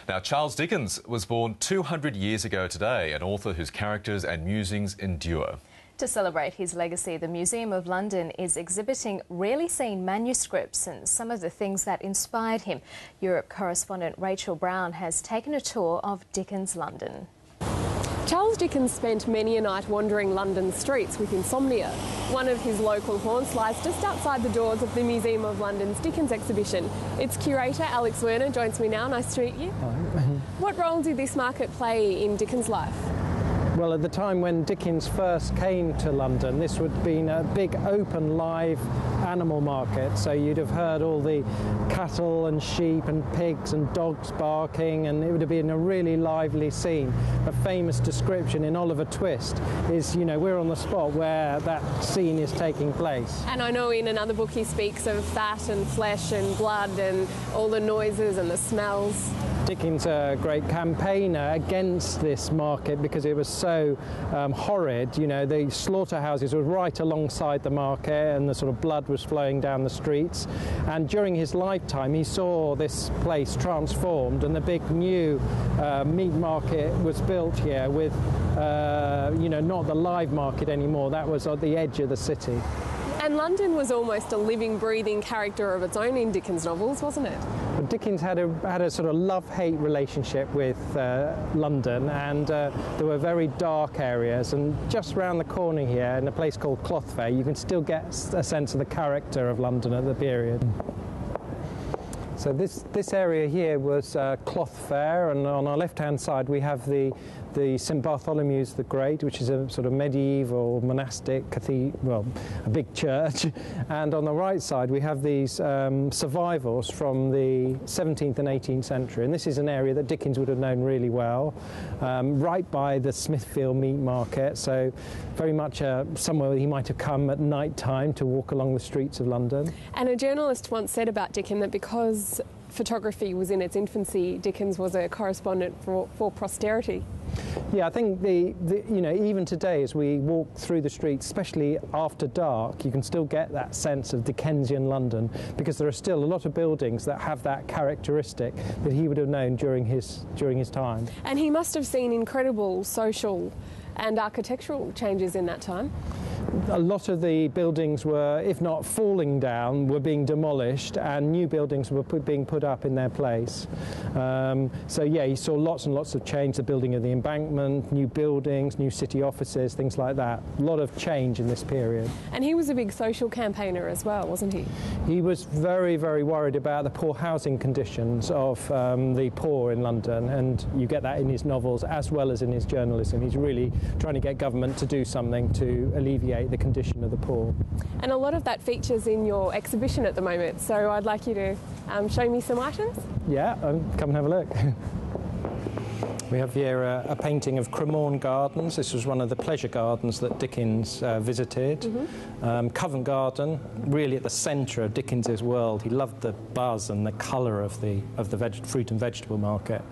Now, Charles Dickens was born 200 years ago today, an author whose characters and musings endure. To celebrate his legacy, the Museum of London is exhibiting rarely seen manuscripts and some of the things that inspired him. Europe correspondent Rachael Brown has taken a tour of Dickens London. Charles Dickens spent many a night wandering London streets with insomnia. One of his local haunts lies just outside the doors of the Museum of London's Dickens exhibition. Its curator, Alex Werner, joins me now. Nice to meet you. Hi. What role did this market play in Dickens' life? Well, at the time when Dickens first came to London, this would have been a big open live animal market, so you'd have heard all the cattle and sheep and pigs and dogs barking, and it would have been a really lively scene. A famous description in Oliver Twist is, you know, we're on the spot where that scene is taking place. And I know in another book he speaks of fat and flesh and blood and all the noises and the smells. Dickens a great campaigner against this market because it was so horrid. You know, the slaughterhouses were right alongside the market and the sort of blood was flowing down the streets. And during his lifetime he saw this place transformed and the big new meat market was built here with, you know, not the live market anymore. That was at the edge of the city. And London was almost a living, breathing character of its own in Dickens' novels, wasn't it? Well, Dickens had a sort of love-hate relationship with London, and there were very dark areas. And just round the corner here, in a place called Cloth Fair, you can still get a sense of the character of London at the period. So this area here was Cloth Fair, and on our left-hand side we have the St Bartholomew's the Great, which is a sort of medieval monastic cathedral, well, a big church. And on the right side we have these survivals from the 17th and 18th century. And this is an area that Dickens would have known really well, right by the Smithfield meat market, so very much somewhere he might have come at night time to walk along the streets of London. And a journalist once said about Dickens that because photography was in its infancy, Dickens was a correspondent for posterity. Yeah, I think you know, even today as we walk through the streets, especially after dark, you can still get that sense of Dickensian London because there are still a lot of buildings that have that characteristic that he would have known during his time. And he must have seen incredible social and architectural changes in that time. A lot of the buildings were, if not falling down, were being demolished and new buildings were being put up in their place. So yeah, he saw lots and lots of change, the building of the embankment, new buildings, new city offices, things like that. A lot of change in this period. And he was a big social campaigner as well, wasn't he? He was very, very worried about the poor housing conditions of the poor in London, and you get that in his novels as well as in his journalism. He's really trying to get government to do something to alleviate the condition of the poor. And a lot of that features in your exhibition at the moment, so I'd like you to show me some items. Yeah, come and have a look. We have here a painting of Cremorne Gardens. This was one of the pleasure gardens that Dickens visited. Mm-hmm. Covent Garden, really at the centre of Dickens's world. He loved the buzz and the colour of the fruit and vegetable market.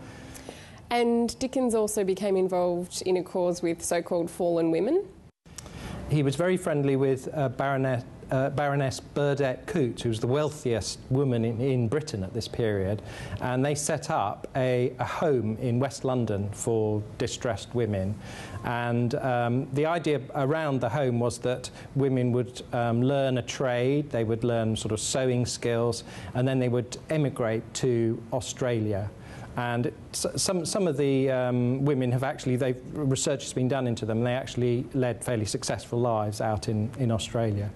And Dickens also became involved in a cause with so-called fallen women. He was very friendly with Baroness Burdett Coutts, who was the wealthiest woman in Britain at this period, and they set up a home in West London for distressed women. And the idea around the home was that women would learn a trade, they would learn sort of sewing skills, and then they would emigrate to Australia. And some of the women have actually, research has been done into them, and they actually led fairly successful lives out in Australia.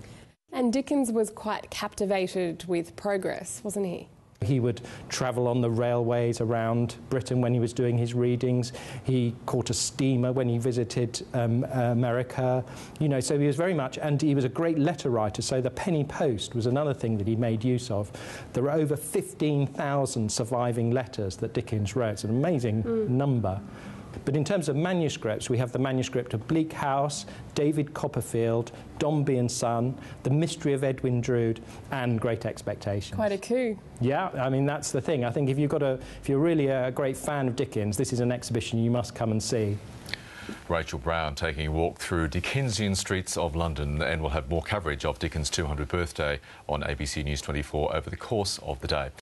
And Dickens was quite captivated with progress, wasn't he? He would travel on the railways around Britain when he was doing his readings. He caught a steamer when he visited America. You know, so he was very much, and he was a great letter writer, so the penny post was another thing that he made use of. There are over 15,000 surviving letters that Dickens wrote. It's an amazing number. But in terms of manuscripts, we have the manuscript of Bleak House, David Copperfield, Dombey and Son, The Mystery of Edwin Drood, and Great Expectations. Quite a coup. Yeah, I mean, that's the thing. I think if you're really a great fan of Dickens, this is an exhibition you must come and see. Rachael Brown taking a walk through Dickensian streets of London, and we'll have more coverage of Dickens' 200th birthday on ABC News 24 over the course of the day.